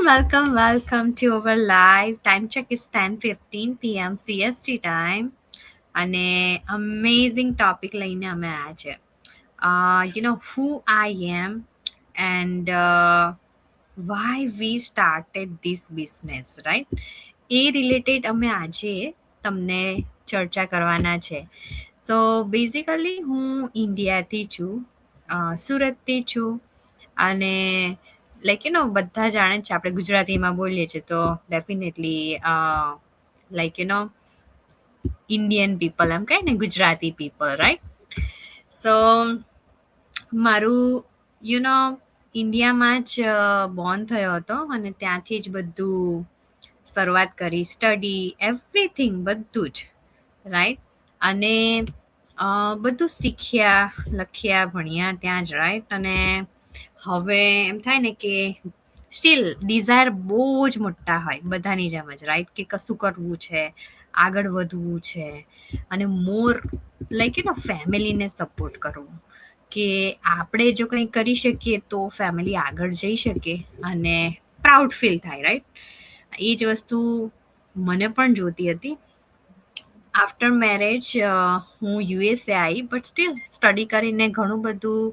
welcome to our live. Time check is 10:15 p.m. CST time. અને amazing topic લઈને અમે આવ્યા છે. Who I am and why we started this business, right? A related અમે આજે તમને ચર્ચા કરવાના છે. સો બેઝિકલી હું ઇન્ડિયાથી છું, સુરતથી છું અને બધા જાણે છે આપણે ગુજરાતીમાં બોલીએ છીએ તો ડેફિનેટલી ઇન્ડિયન પીપલ એમ કહે ને ગુજરાતી પીપલ, રાઈટ? સો મારું ઇન્ડિયામાં જ બોર્ન થયો હતો અને ત્યાંથી જ બધું શરૂઆત કરી, સ્ટડી એવરીથિંગ બધું જ, રાઈટ? અને બધું શીખ્યા, લખ્યા, ભણ્યા ત્યાં જ, રાઈટ? અને હવે એમ થાય ને કે સ્ટીલ ડિઝાયર બહુ જ મોટા હોય બધાની જેમ જ, રાઈટ? કે કશું કરવું છે, આગળ વધવું છે અને મોર ફેમિલીને સપોર્ટ કરવું, કે આપણે જો કંઈ કરી શકીએ તો ફેમિલી આગળ જઈ શકે અને પ્રાઉડ ફીલ થાય, રાઈટ? એ જ વસ્તુ મને પણ જોતી હતી. આફ્ટર મેરેજ હું યુએસએ આવી, બટ સ્ટીલ સ્ટડી કરીને ઘણું બધું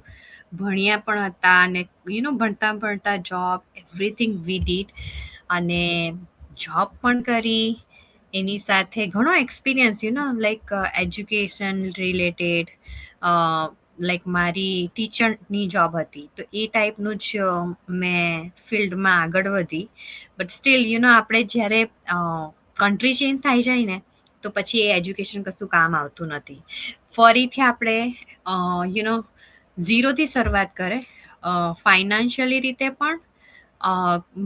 ભણ્યા પણ હતા અને ભણતા ભણતા જોબ એવરીથિંગ વી ડીડ અને જોબ પણ કરી. એની સાથે ઘણો એક્સપિરિયન્સ એજ્યુકેશન રિલેટેડ, મારી ટીચરની જોબ હતી તો એ ટાઈપનું જ મેં ફિલ્ડમાં આગળ વધી. બટ સ્ટીલ આપણે જ્યારે કન્ટ્રી ચેન્જ થઈ જાય ને તો પછી એ એજ્યુકેશન કશું કામ આવતું નથી. ફરીથી આપણે ઝીરોથી શરૂઆત કરે, ફાઇનાન્શિયલી રીતે પણ.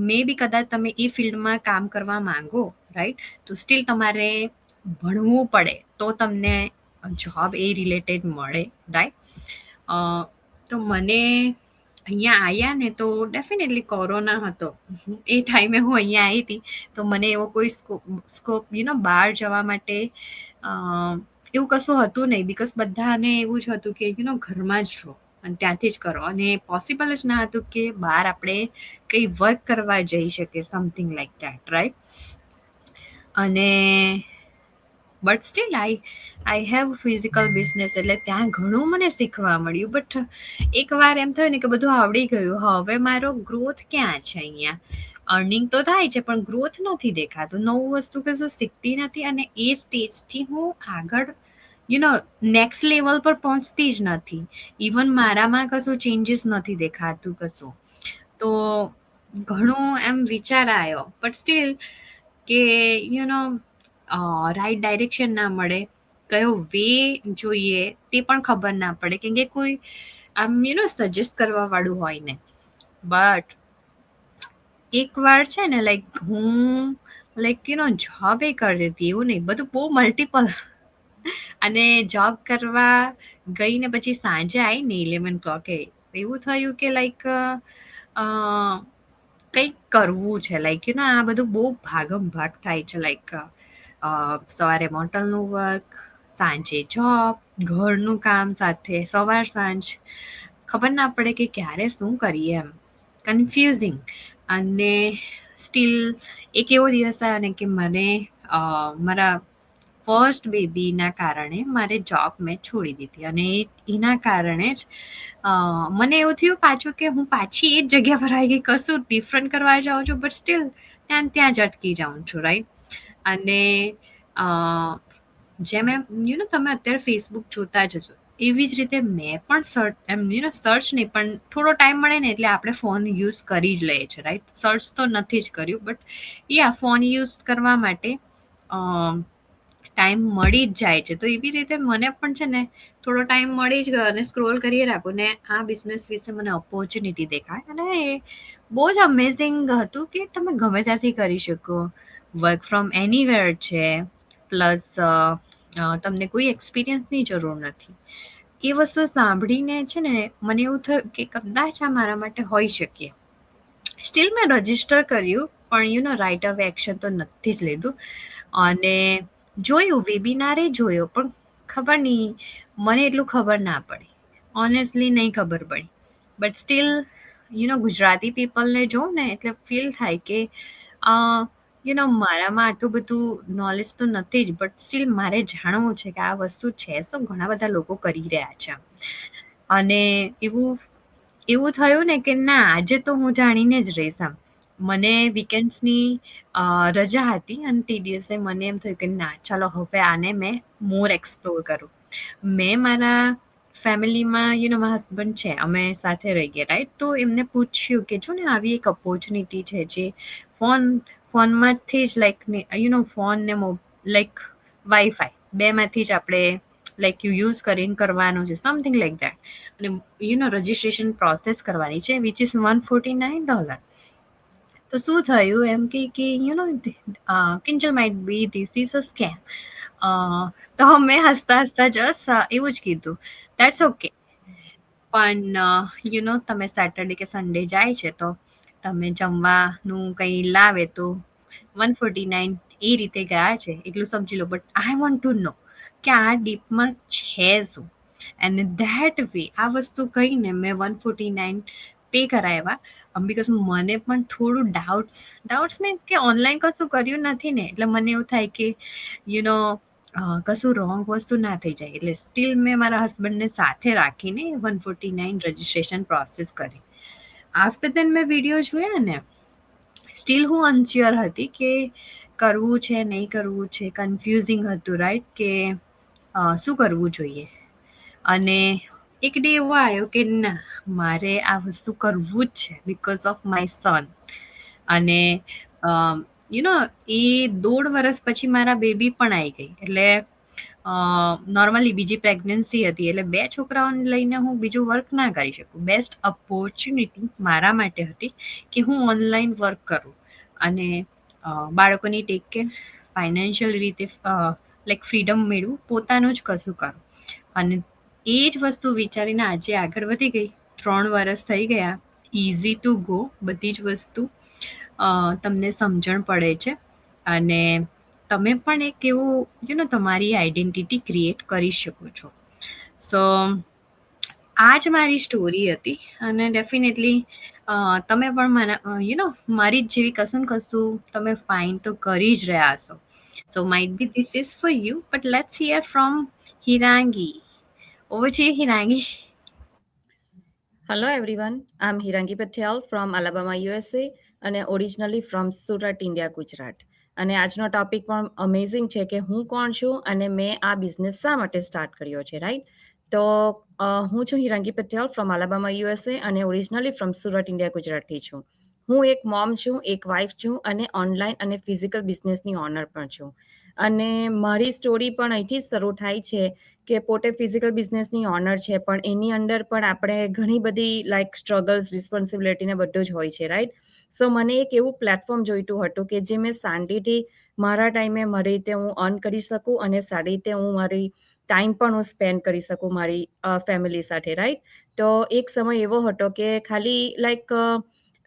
મે બી કદાચ તમે એ ફિલ્ડમાં કામ કરવા માંગો, રાઈટ? તો સ્ટીલ તમારે ભણવું પડે તો તમને જોબ એ રિલેટેડ મળે, રાઈટ? તો મને અહીંયા આવ્યા ને તો ડેફિનેટલી કોરોના હતો એ ટાઈમે હું અહીંયા આવી હતી. તો મને એવો કોઈ સ્કોપ બહાર જવા માટે એવું કશું હતું નહીં, બિકોઝ બધાને એવું જ હતું કે ઘરમાં જ રહો અને ત્યાંથી જ કરો, અને પોસિબલ જ ના હતું કે બહાર આપણે કંઈ વર્ક કરવા જઈ શકીએ, સમથિંગ લાઈક દેટ, રાઈટ? અને but still I have physical business, એટલે ત્યાં ઘણું મને શીખવા મળ્યું. બટ એકવાર એમ થયું ને કે બધું આવડી ગયું, હવે મારો ગ્રોથ ક્યાં છે? અહીંયા અર્નિંગ તો થાય છે પણ ગ્રોથ નથી દેખાતું, નવું વસ્તુ કશું શીખતી નથી અને એ સ્ટેજથી હું આગળ નેક્સ્ટ લેવલ પર પહોંચતી જ નથી. ઇવન મારામાં કશું ચેન્જીસ નથી દેખાતું કશું. તો ઘણું એમ વિચાર આવ્યો, બટ સ્ટીલ કે રાઈટ ડાયરેક્શન ના મળે, કયો વે જોઈએ તે પણ ખબર ના પડે, કેમ કે કોઈ આમ સજેસ્ટ કરવા વાળું હોય ને. બટ એકવાર છે ને હું જોબ એ કરતી હતી, એવું નહીં, બધું બહુ મલ્ટિપલ. અને જોબ કરવા ગઈ ને પછી સાંજે આવી ને 11 o'clock એવું થયું કે કંઈક કરવું છે, આ બધું બહુ ભાગમ ભાગ થાય છે. સવારે મોટલનું વર્ક, સાંજે જોબ, ઘરનું કામ સાથે સવાર સાંજ, ખબર ના પડે કે ક્યારે શું કરીએ, એમ કન્ફ્યુઝિંગ. અને સ્ટીલ એક એવો દિવસ આવ્યો ને કે મને મારા ફર્સ્ટ બેબીના કારણે મારે જોબ મેં છોડી દીધી, અને એના કારણે જ મને એવું થયું પાછું કે હું પાછી એ જ જગ્યા પર આવી ગઈ, કશું ડિફરન્ટ કરવા જાઉં છું બટ સ્ટીલ ત્યાં જ અટકી જાઉં છું, રાઈટ? અને જેમ તમે અત્યારે ફેસબુક જોતા જ હશો, એવી જ રીતે મેં પણ સર્ચ નહીં પણ થોડો ટાઈમ મળે ને એટલે આપણે ફોન યુઝ કરી જ લઈએ છીએ, રાઈટ? સર્ચ તો નથી જ કર્યું, બટ ફોન યુઝ કરવા માટે ટાઈમ મળી જ જાય છે. તો એવી રીતે મને પણ છે ને થોડો ટાઈમ મળી જ ગયો અને સ્ક્રોલ કરીએ રાખું ને આ બિઝનેસ વિશે મને ઓપોર્ચ્યુનિટી દેખાય, અને એ બહુ જ અમેઝિંગ હતું કે તમે ગમે ત્યાંથી કરી શકો, વર્ક ફ્રોમ એનીવેર છે, પ્લસ તમને કોઈ એક્સપિરિયન્સની જરૂર નથી. એ વસ્તુ સાંભળીને છે ને મને એવું થયું કે કદાચ આ મારા માટે હોઈ શકે. સ્ટીલ મેં રજિસ્ટર કર્યું પણ રાઇટ અવે એક્શન તો નથી જ લીધું. અને જોયું, વેબિનારે જોયો, પણ ખબર નહીં, મને એટલું ખબર ના પડી, ઓનેસ્ટલી નહીં ખબર પડી. બટ સ્ટીલ ગુજરાતી પીપલને જોઉં ને એટલે ફીલ થાય કે મારામાં આટલું બધું નોલેજ તો નથી જ, બટ સ્ટીલ મારે જાણવું છે કે આ વસ્તુ છે શું, ઘણા બધા લોકો કરી રહ્યા છે. અને એવું એવું થયું ને કે ના, આજે તો હું જાણીને જ રહીશ આમ. મને વીકેન્ડ્સની રજા હતી અને તે દિવસે મને એમ થયું કે ના, ચાલો હવે આને મેં મોર એક્સપ્લોર કરું. મેં મારા ફેમિલીમાં મારા હસબન્ડ છે, અમે સાથે રહીએ, રાઈટ? તો એમને પૂછ્યું કે જો ને આવી એક ઓપોર્ચ્યુનિટી છે જે ફોનમાંથી જ ફોન ને લાઈક વાઈફાઈ બેમાંથી જ આપણે યુઝ કરીને કરવાનું છે, સમથિંગ લાઈક દેટ. અને રજિસ્ટ્રેશન પ્રોસેસ કરવાની છે, વિચ ઇઝ $149. તો શું થયું એમ કે Kinjal might be this is a scam. તો મેં હસતા હસતા જસ્ટ એવું જ કીધું, દેટ્સ ઓકે. પણ તમે સેટરડે કે સન્ડે જાય છે તો તમે જમવાનું કંઈ લાવે તો 149 એ રીતે ગયા છે એટલું સમજી લો. બટ આઈ વોન્ટ ટુ નો કે આ ડીપમાં છે શું. અને ધેટ વે આ વસ્તુ કહીને મેં 149 પે કરાવ્યા, બિકોઝ મને પણ થોડું ડાઉટ્સ મીન્સ કે ઓનલાઈન કશું કર્યું નથી ને, એટલે મને એવું થાય કે યુ નો કશું રોંગ વસ્તુ ના થઈ જાય. એટલે સ્ટીલ મેં મારા હસબન્ડને સાથે રાખીને 149 રજિસ્ટ્રેશન પ્રોસેસ કરી. આફ્ટર દેન મેં વિડીયો જોયા ને, સ્ટીલ હું અનશ્યોર હતી કે કરવું છે નહીં કરવું છે, કન્ફ્યુઝિંગ હતું, રાઈટ? કે શું કરવું જોઈએ. અને એક ડે એવો આવ્યો કે ના, મારે આ વસ્તુ કરવું જ છે બિકોઝ ઓફ માય સન. અને એ 1.5 વર્ષ પછી મારા બેબી પણ આવી ગઈ. એટલે નોર્મલી બીજી પ્રેગ્નન્સી હતી, એટલે 2 છોકરાઓને લઈને હું બીજું વર્ક ના કરી શકું. બેસ્ટ ઓપોર્ચ્યુનિટી મારા માટે હતી કે હું ઓનલાઈન વર્ક કરું અને બાળકોની ટેક કેર, ફાઇનાન્શિયલ રીતે ફ્રીડમ મેળવું, પોતાનું જ કશું કરું. અને એ જ વસ્તુ વિચારીને આજે આગળ વધી ગઈ. 3 વર્ષ થઈ ગયા. ઇઝી ટુ ગો, બધી જ વસ્તુ તમને સમજણ પડે છે. અને તમે પણ એક એવું તમારી આઈડેન્ટિટી ક્રિએટ કરી શકો છો. સો આ જ મારી સ્ટોરી હતી. અને ડેફિનેટલી તમે પણ મારી જ જેવી કશું ને કશું તમે ફાઇન તો કરી જ રહ્યા હશો. So might be this is for you, but let's hear from Hirangi. Over to you, Hirangi. Hello everyone, I'm Hirangi Patel from Alabama, USA અને originally from Surat, India, Gujarat. અને આજનો ટોપિક પણ અમેઝિંગ છે કે હું કોણ છું અને મેં આ બિઝનેસ શા માટે સ્ટાર્ટ કર્યો છે, રાઈટ? તો હું છું હિરાંગી પટેલ ફ્રોમ આલાબામા યુએસએ અને ઓરિજિનલી ફ્રોમ સુરત, ઇન્ડિયા, ગુજરાતથી છું. હું એક મોમ છું, એક વાઇફ છું અને ઓનલાઈન અને ફિઝિકલ બિઝનેસની ઓનર પણ છું. અને મારી સ્ટોરી પણ અહીંથી જ શરૂ થાય છે કે પોતે ફિઝિકલ બિઝનેસની ઓનર છે, પણ એની અંદર પણ આપણે ઘણી બધી સ્ટ્રગલ્સ, રિસ્પોન્સિબિલિટી ને બધું જ હોય છે, રાઈટ? સો મને એક એવું પ્લેટફોર્મ જોઈતું હતું કે જે મેં શાંતિથી મારા ટાઈમે મારી રીતે હું અર્ન કરી શકું અને સારી રીતે હું મારી ટાઈમ પણ હું સ્પેન્ડ કરી શકું મારી ફેમિલી સાથે, રાઈટ? તો એક સમય એવો હતો કે ખાલી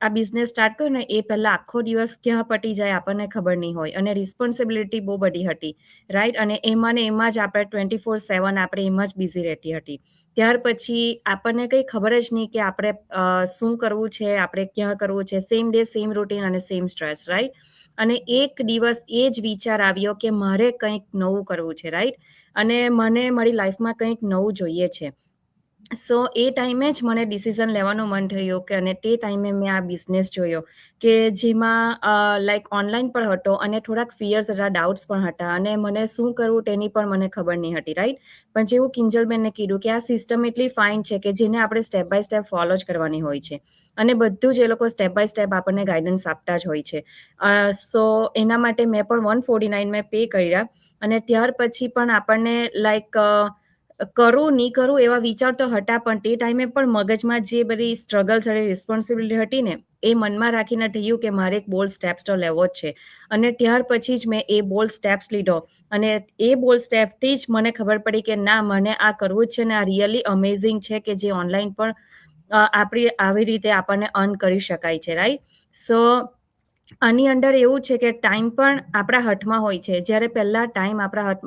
આ બિઝનેસ સ્ટાર્ટ કર્યો ને એ પહેલાં આખો દિવસ ક્યાં પતી જાય આપણને ખબર નહીં હોય અને રિસ્પોન્સિબિલિટી બહુ બધી હતી, રાઈટ? અને એમાં ને એમાં જ આપણે 24/7 આપણે એમાં જ બિઝી રહેતી હતી. ત્યાર પછી આપણને કંઈ ખબર જ નહીં કે આપણે શું કરવું છે, આપણે ક્યાં કરવું છે. સેમ ડે સેમ રૂટીન અને સેમ સ્ટ્રેસ, રાઈટ? અને એક દિવસ એ જ વિચાર આવ્યો કે મારે કંઈક નવું કરવું છે, રાઈટ? અને મને મારી લાઈફમાં કંઈક નવું જોઈએ છે. સો એ ટાઈમે જ મને ડિસિઝન લેવાનું મન થયું કે અને તે ટાઈમે મેં આ બિઝનેસ જોયો કે જેમાં ઓનલાઈન પણ હતો અને થોડાક ફિયર્સ હતા, ડાઉટ્સ પણ હતા અને મને શું કરવું તેની પણ મને ખબર નહીં હતી, રાઈટ? પણ જેવું કિંજલબેનને કીધું કે આ સિસ્ટમ એટલી ફાઇન છે કે જેને આપણે સ્ટેપ બાય સ્ટેપ ફોલો જ કરવાની હોય છે અને બધું જ એ લોકો સ્ટેપ બાય સ્ટેપ આપણને ગાઈડન્સ આપતા જ હોય છે. સો એના માટે મેં પણ 149 મેં પે કર્યા અને ત્યાર પછી પણ આપણને કરું નહીં કરું એવા વિચાર તો હતા, પણ તે ટાઈમે પણ મગજમાં જે બધી સ્ટ્રગલ્સ અને રિસ્પોન્સિબિલિટી હતી ને એ મનમાં રાખીને થયું કે મારે એક બોલ્ડ સ્ટેપ્સ તો લેવો જ છે. અને ત્યાર પછી જ મેં એ બોલ્ડ સ્ટેપ્સ લીધો અને એ બોલ્ડ સ્ટેપથી જ મને ખબર પડી કે ના, મને આ કરવું જ છે ને આ રિયલી અમેઝિંગ છે કે જે ઓનલાઈન પણ આપણી આવી રીતે આપણને અર્ન કરી શકાય છે, રાઈટ? સો આની અંદર એવું છે કે ટાઈમ પણ આપણા હાથમાં હોય છે. જ્યારે પહેલા ટાઈમ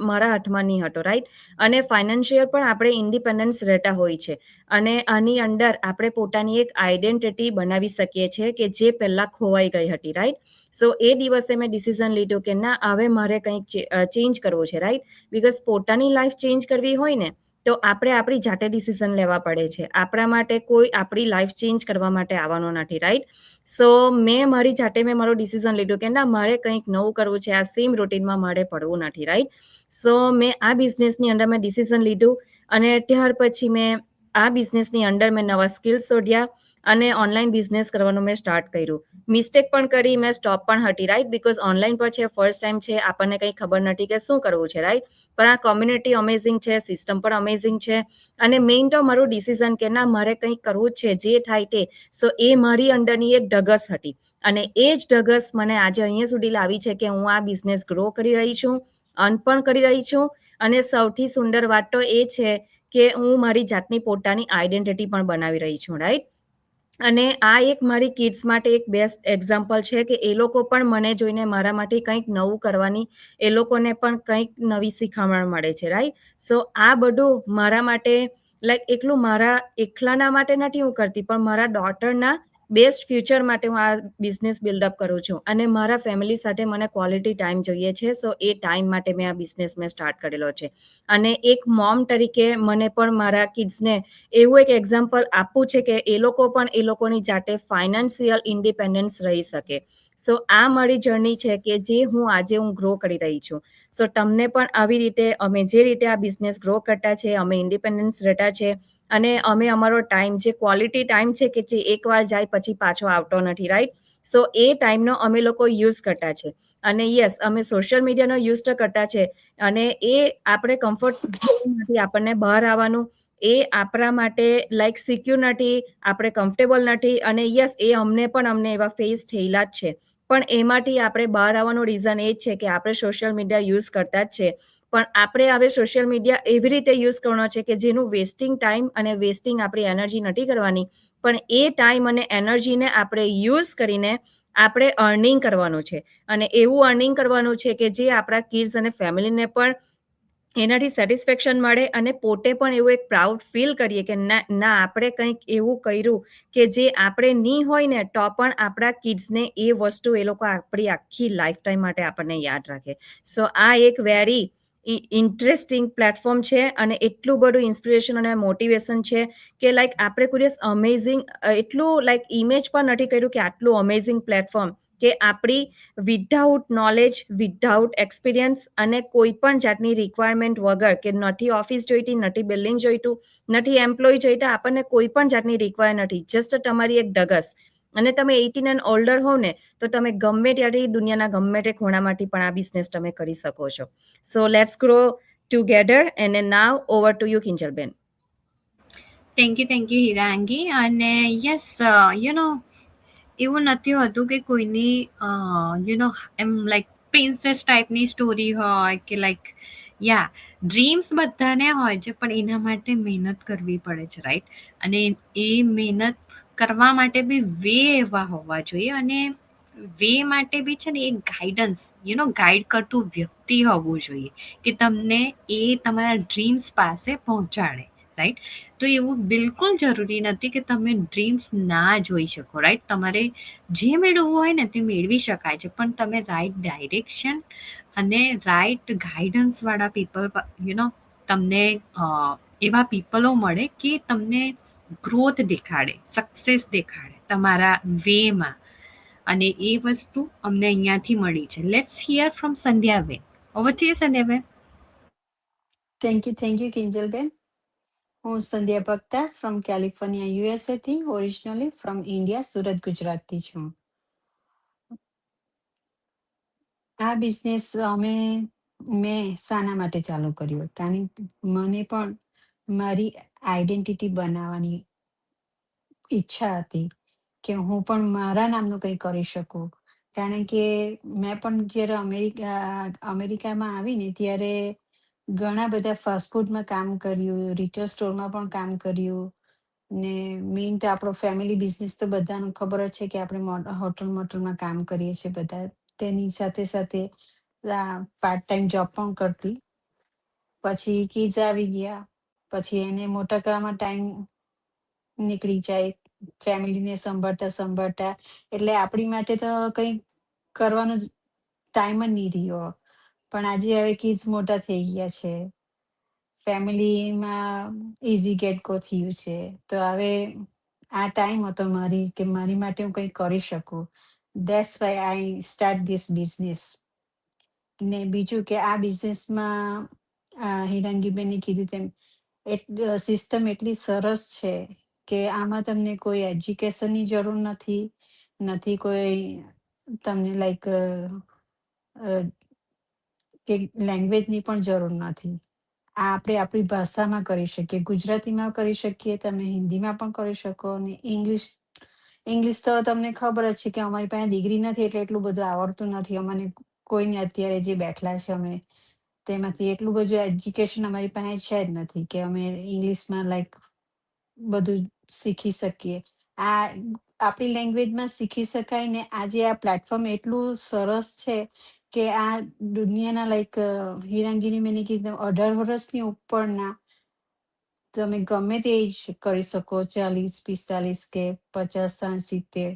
મારા હાથમાં નહીં હતો, રાઈટ? અને ફાઇનાન્શિયલ પણ આપણે ઇન્ડિપેન્ડન્સ રહેતા હોય છે. અને આની અંદર આપણે પોતાની એક આઈડેન્ટિટી બનાવી શકીએ છીએ કે જે પહેલા ખોવાઈ ગઈ હતી, રાઈટ? સો એ દિવસે મેં ડિસિઝન લીધું કે ના, હવે મારે કંઈક ચેન્જ કરવું છે, રાઈટ? બિકોઝ પોતાની લાઈફ ચેન્જ કરવી હોય ને, તો આપણે આપણી જાતે ડિસિઝન લેવા પડે છે. આપણા માટે કોઈ આપણી લાઈફ ચેન્જ કરવા માટે આવવાનો નથી, રાઈટ? સો મેં મારો ડિસિઝન લીધું કે ના, મારે કંઈક નવું કરવું છે. આ સેમ રૂટીનમાં મારે પડવું નથી, રાઈટ? સો મેં આ બિઝનેસની અંદર મેં ડિસિઝન લીધું અને ત્યાર પછી મેં આ બિઝનેસની અંદર મેં નવા સ્કિલ્સ શોધ્યા અને ઓનલાઈન બિઝનેસ કરવાનું મેં સ્ટાર્ટ કર્યું. મિસ્ટેક પણ કરી, મેં સ્ટોપ પણ હતી, રાઈટ? બિકોઝ ઓનલાઈન પર છે, ફર્સ્ટ ટાઈમ છે, આપણને કંઈ ખબર નથી કે શું કરવું છે, રાઈટ? પણ આ કોમ્યુનિટી અમેઝિંગ છે, સિસ્ટમ પણ અમેઝિંગ છે. અને મેઇન તો મારું ડિસિઝન કે ના, મારે કંઈક કરવું જ છે, જે થાય તે. સો એ મારી અંદરની એક ઢગસ હતી. અને એ જ ઢગસ મને આજે અહીંયા સુધી લાવી છે કે હું આ બિઝનેસ ગ્રો કરી રહી છું, અર્ન પણ કરી રહી છું. અને સૌથી સુંદર વાત તો એ છે કે હું મારી જાતની પોતાની આઈડેન્ટિટી પણ બનાવી રહી છું, રાઈટ? અને આ એક મારી કિડ્સ માટે એક બેસ્ટ એક્ઝામ્પલ છે કે એ લોકો પણ મને જોઈને મારા માટે કંઈક નવું કરવાની, એ લોકોને પણ કંઈક નવી શીખામણ મળે છે, રાઈટ? સો આ બધું મારા માટે, લાઈક એકલું મારા એકલાના માટે નથી હું કરતી, પણ મારા ડોટરના બેસ્ટ ફ્યુચર માટે હું આ બિઝનેસ બિલ્ડઅપ કરું છું. અને મારા ફેમિલી સાથે મને ક્વોલિટી ટાઈમ જોઈએ છે. સો એ ટાઈમ માટે મેં આ બિઝનેસ મેં સ્ટાર્ટ કરેલો છે. અને એક મોમ તરીકે મને પણ મારા કિડ્સને એવું એક એક્ઝામ્પલ આપવું છે કે એ લોકો પણ એ લોકોની જાતે ફાઇનાન્શિયલ ઇન્ડિપેન્ડન્સ રહી શકે. સો આ મારી જર્ની છે કે જે હું ગ્રો કરી રહી છું. સો તમને પણ આવી રીતે, અમે જે રીતે આ બિઝનેસ ગ્રો કરતા છે, અમે ઇન્ડિપેન્ડન્સ રહેતા છે. અને અમે અમારો ટાઈમ, જે ક્વોલિટી ટાઈમ છે કે જે એકવાર જાય પછી પાછો આવતો નથી, રાઈટ? સો એ ટાઈમનો અમે લોકો યુઝ કરતા છે. અને યસ, અમે સોશિયલ મીડિયાનો યુઝ તો કરતા છે. અને એ આપણે કમ્ફર્ટ નથી આપણને બહાર આવવાનું, એ આપણા માટે લાઈક સિક્યોર નથી, આપણે કમ્ફર્ટેબલ નથી. અને યસ, અમને એવા ફેસ થયેલા જ છે. પણ એમાંથી આપણે બહાર આવવાનું રીઝન એ જ છે કે આપણે સોશિયલ મીડિયા યુઝ કરતા જ છે. પણ આપણે હવે સોશિયલ મીડિયા એવી રીતે યુઝ કરવાનો છે કે જેનું વેસ્ટિંગ ટાઈમ અને વેસ્ટિંગ આપણી એનર્જી નથી કરવાની. પણ એ ટાઈમ અને એનર્જીને આપણે યુઝ કરીને આપણે અર્નિંગ કરવાનું છે. અને એવું અર્નિંગ કરવાનું છે કે જે આપણા કિડ્સ અને ફેમિલીને પણ એનાથી સેટિસ્ફેક્શન મળે અને પોતે પણ એવું એક પ્રાઉડ ફીલ કરીએ કે ના ના, આપણે કંઈક એવું કર્યું કે જે આપણે નહીં હોય ને તો પણ આપણા કિડ્સને એ વસ્તુ એ લોકો આપણી આખી લાઈફ ટાઈમ માટે આપણને યાદ રાખે. સો આ એક વેરી ઇન્ટરેસ્ટિંગ પ્લેટફોર્મ છે અને એટલું બધું ઇન્સ્પિરેશન અને મોટિવેશન છે કે લાઈક આપણે કોઈ દિવસ અમેઝિંગ, એટલું લાઈક ઇમેજ પણ નથી કર્યું કે આટલું અમેઝિંગ પ્લેટફોર્મ કે આપણી વિધાઉટ નોલેજ, વિધાઉટ એક્સપિરિયન્સ અને કોઈ પણ જાતની રિક્વાયરમેન્ટ વગર, કે નથી ઓફિસ જોઈતી, નથી બિલ્ડિંગ જોઈતું, નથી એમ્પ્લોય જોઈતા, આપણને કોઈ પણ જાતની રિક્વાયર નથી. જસ્ટ તમારી એક ઢગસ. અને તમે 18 એન્ડ ઓલ્ડર હો ને, તો તમે ગમે ત્યાંથી, દુનિયાના ગમે તે ખૂણામાંથી પણ આ બિઝનેસ તમે કરી શકો છો. So let's grow together. And now over to you, Kinjalben. Thank you Hirangi. અને યસ, એવું નથી હોતું કે કોઈની એમ લાઈક પ્રિન્સેસ ટાઈપની સ્ટોરી હોય કે લાઈક ડ્રીમ્સ બધાને હોય છે, પણ એના માટે મહેનત કરવી પડે છે, રાઈટ? અને એ મહેનત કરવા માટે બી વે એવા હોવા જોઈએ. અને વે માટે બી છે ને એક ગાઈડન્સ, ગાઈડ કરતું વ્યક્તિ હોવું જોઈએ કે તમને એ તમારા ડ્રીમ્સ પાસે પહોંચાડે, રાઈટ? તો એવું બિલકુલ જરૂરી નથી કે તમે ડ્રીમ્સ ના જોઈ શકો, રાઈટ? તમારે જે મેળવવું હોય ને તે મેળવી શકાય છે, પણ તમે રાઈટ ડાયરેક્શન અને રાઈટ ગાઈડન્સ વાળા પીપલ, તમને એવા પીપલો મળે કે તમને ગ્રોથ દેખાડે, સક્સેસ દેખાડે તમારા વેમાં. અને એ વસ્તુ અમને અહીંયાથી મળી છે. Let's hear from Sandhyaben. Over to you, Sandhyaben. Thank you Kinjalben. હું Sandhya Bhakta from California USA થી, ઓરિજિનલી ફ્રોમ ઇન્ડિયા, સુરત ગુજરાતથી છું. આ બિઝનેસ મેં શાના માટે ચાલુ કર્યું? કારણ કે મને પણ મારી આઈડેન્ટિટી બનાવવાની ઈચ્છા હતી કે હું પણ મારા નામનું કંઈ કરી શકું. કારણ કે મેં પણ જ્યારે અમેરિકામાં આવીને ત્યારે ઘણા બધા ફાસ્ટ ફૂડમાં કામ કર્યું, રિટેલ સ્ટોરમાં પણ કામ કર્યું. ને મેઇન તો આપણો ફેમિલી બિઝનેસ તો બધાને ખબર જ છે કે આપણે હોટલમાં કામ કરીએ છીએ બધા. તેની સાથે સાથે પાર્ટ ટાઈમ જોબ પણ કરતી. પછી કિડ્સ આવી ગયા, પછી એને મોટા કરવામાં ટાઈમ નીકળી જાય, ફેમિલીને સંભાળતા. એટલે આપણી માટે તો કંઈ કરવાનો ટાઈમ જ નહીં રહ્યો. પણ આજે હવે કિડ્સ મોટા થઈ ગયા છે, ફેમિલીમાં ઇઝી ગેટ ગો થયું છે. તો હવે આ ટાઈમ હતો કે મારી માટે હું કંઈ કરી શકું. That's why I start this business. ને બીજું કે આ બિઝનેસમાં હિરંગીબેને કીધું તેમ સિસ્ટમ એટલી સરસ છે કે આમાં તમને કોઈ એજ્યુકેશનની જરૂર નથી કોઈ તમને લાઈક કે લેંગ્વેજની પણ જરૂર નથી. આ આપણે આપણી ભાષામાં કરી શકીએ, ગુજરાતીમાં કરી શકીએ, તમે હિન્દીમાં પણ કરી શકો. અને ઇંગ્લિશ તો તમને ખબર જ છે કે અમારી પાસે ડિગ્રી નથી એટલે એટલું બધું આવડતું નથી અમને. કોઈને અત્યારે જે બેઠલા છે અમે તેમાંથી એટલું બધું એજ્યુકેશન અમારી પાસે છે જ નથી કે અમે ઇંગ્લિશમાં લાઈક બધું શીખી શકીએ. આ આપણી લેંગ્વેજમાં શીખી શકાય. ને આજે આ પ્લેટફોર્મ એટલું સરસ છે કે આ દુનિયાના લાઈક હિરંગીની મેં કીધું 18 વર્ષની ઉપરના તમે ગમે તે એજ કરી શકો, 40, 45 કે 50, 60, 70.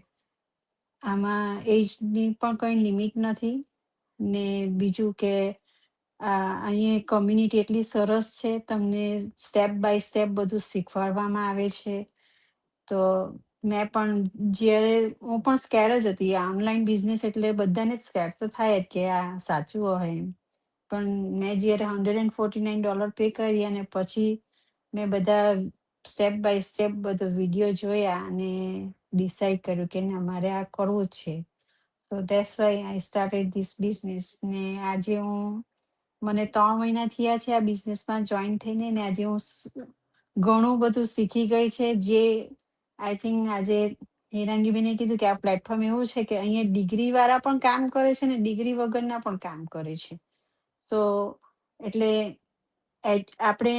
આમાં એજની પણ કઈ લિમિટ નથી. ને બીજું કે અહીંયા કમ્યુનિટી એટલી સરસ છે, તમને સ્ટેપ બાય સ્ટેપ બધું શીખવાડવામાં આવે છે. તો મેં પણ જ્યારે હું પણ સ્કેર જ હતી. ઓનલાઈન બિઝનેસ એટલે બધાને જ સ્કેર તો થાય જ કે આ સાચું હોય એમ. પણ મેં જ્યારે $149 પે કરી અને પછી મેં બધા સ્ટેપ બાય સ્ટેપ બધો વિડીયો જોયા અને ડિસાઈડ કર્યું કે ના મારે આ કરવું જ છે. તો that's why I started this business. ને આજે મને 3 મહિના થયા છે આ બિઝનેસમાં જોઈન થઈને. ને આજે હું ઘણું બધું શીખી ગઈ છે, જે આઈ થિંક આજે હિરંગીબેને કીધું કે આ પ્લેટફોર્મ એવું છે કે અહીંયા ડિગ્રી વાળા પણ કામ કરે છે ને ડિગ્રી વગરના પણ કામ કરે છે. તો એટલે આપણે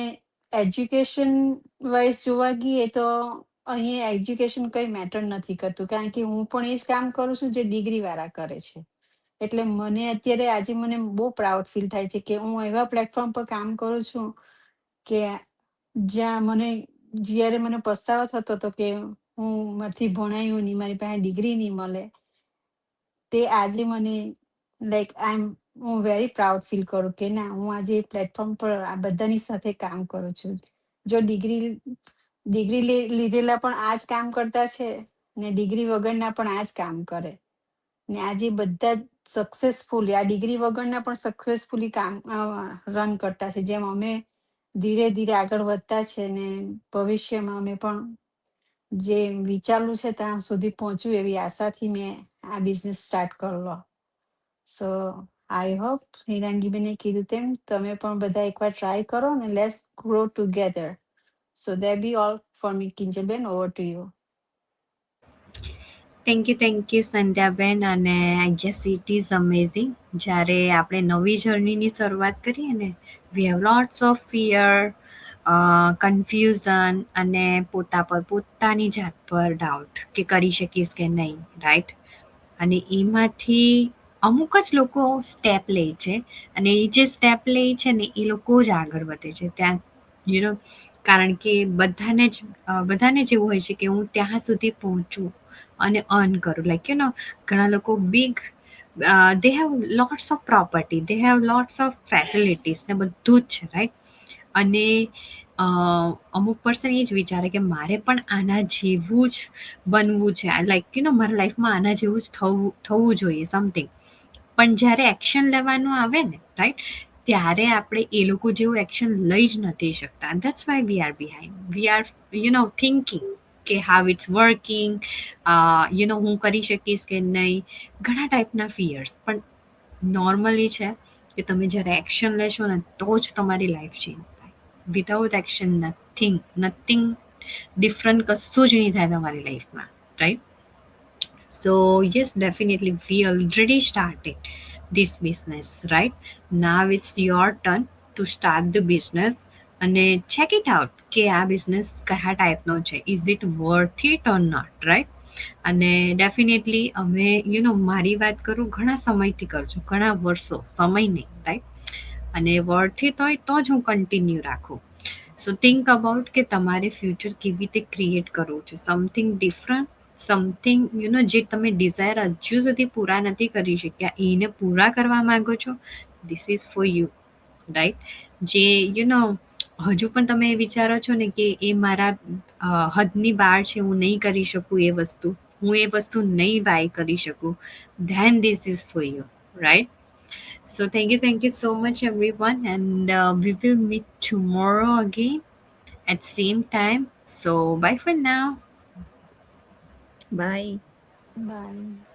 એજ્યુકેશન વાઇઝ જોવા ગઈએ તો અહીંયા એજ્યુકેશન કંઈ મેટર નથી કરતું, કારણ કે હું પણ એ જ કામ કરું છું જે ડિગ્રી વાળા કરે છે. એટલે મને અત્યારે આજે મને બહુ પ્રાઉડ ફીલ થાય છે કે હું એવા પ્લેટફોર્મ પર કામ કરું છું કે જ્યાં જ્યારે મને પસ્તાવો થતો હતો કે હું મારથી ભણાયું નહીં, મારી પાસે ડિગ્રી નહીં મળે, તે આજે મને લાઈક હું વેરી પ્રાઉડ ફીલ કરું કે ના હું આજે પ્લેટફોર્મ પર આ બધાની સાથે કામ કરું છું. જો ડિગ્રી લીધેલા પણ આ જ કામ કરતા છે ને ડિગ્રી વગરના પણ આ જ કામ કરે. ને આજે બધા સક્સેસફુલી આ ડિગ્રી વગરના પણ સક્સેસફુલી કામ રન કરતા છે. જેમ અમે ધીરે ધીરે આગળ વધતા છે ને ભવિષ્યમાં અમે પણ જે વિચારલું છે ત્યાં સુધી પહોંચવું એવી આશાથી મેં આ બિઝનેસ સ્ટાર્ટ કરલો. સો આઈ હોપ હિરંગીબેને કીધું તેમ તમે પણ બધા એકવાર ટ્રાય કરો ને let's grow together. So that be all for me. Kinjalben, over to you. Thank you Sandhyaben. અને I guess it is amazing જ્યારે આપણે નવી જર્નીની શરૂઆત કરીએ ને, we have lots of fear, confusion અને પોતાની જાત પર ડાઉટ કે કરી શકીશ કે નહીં, રાઈટ? અને એમાંથી અમુક જ લોકો સ્ટેપ લે છે અને એ જે સ્ટેપ લે છે ને એ લોકો જ આગળ વધે છે ત્યાં કારણ કે બધાને જ એવું હોય છે કે હું ત્યાં સુધી પહોંચું અને અર્ન કરું. ઘણા લોકો big they have lots of property, they have lots of facilities ને બધું જ છે, રાઈટ? અને અમુક પર્સન એ જ વિચારે કે મારે પણ આના જેવું જ બનવું છે, મારા લાઈફમાં આના જેવું જ થવું જોઈએ સમથિંગ. પણ જ્યારે એક્શન લેવાનું આવે ને, રાઈટ, ત્યારે આપણે એ લોકો જેવું એક્શન લઈ જ નથી શકતા. That's why we are behind. We are thinking કે હાઉ ઇટ્સ વર્કિંગ, હું કરી શકીશ કે નહીં, ઘણા ટાઈપના ફિયર્સ. પણ નોર્મલી છે કે તમે જ્યારે એક્શન લેશો ને તો જ તમારી લાઈફ ચેન્જ થાય. વિધાઉટ એક્શન નથિંગ ડિફરન્ટ કશું જ નહીં થાય તમારી લાઈફમાં, right? So yes, definitely we already started this business, right? Now it's your turn to start the business. અને ચેક ઇટ આઉટ કે આ બિઝનેસ કયા ટાઈપનો છે, is it worth it or not, right? અને ડેફિનેટલી અમે મારી વાત કરું, ઘણા સમયથી કરું છું, ઘણા વર્ષો, સમય નહીં, રાઈટ? અને વર્થ ઇટ હોય તો જ હું કન્ટિન્યુ રાખું. સો થિંક અબાઉટ કે તમારે ફ્યુચર કેવી રીતે ક્રિએટ કરવું છે, સમથિંગ ડિફરન્ટ, સમથિંગ જે તમે ડિઝાયર હજુ સુધી પૂરા નથી કરી શક્યા એને પૂરા કરવા માંગો છો, this is for you, right? જે હજુ પણ તમે વિચારો છો ને કે એ મારા હદની બહાર છે, હું નહીં કરી શકું એ વસ્તુ, હું એ વસ્તુ નહીં બાય કરી શકું, then this is for you, right? So thank you so much everyone, and we will meet tomorrow again at same time. So bye for now. Bye. By.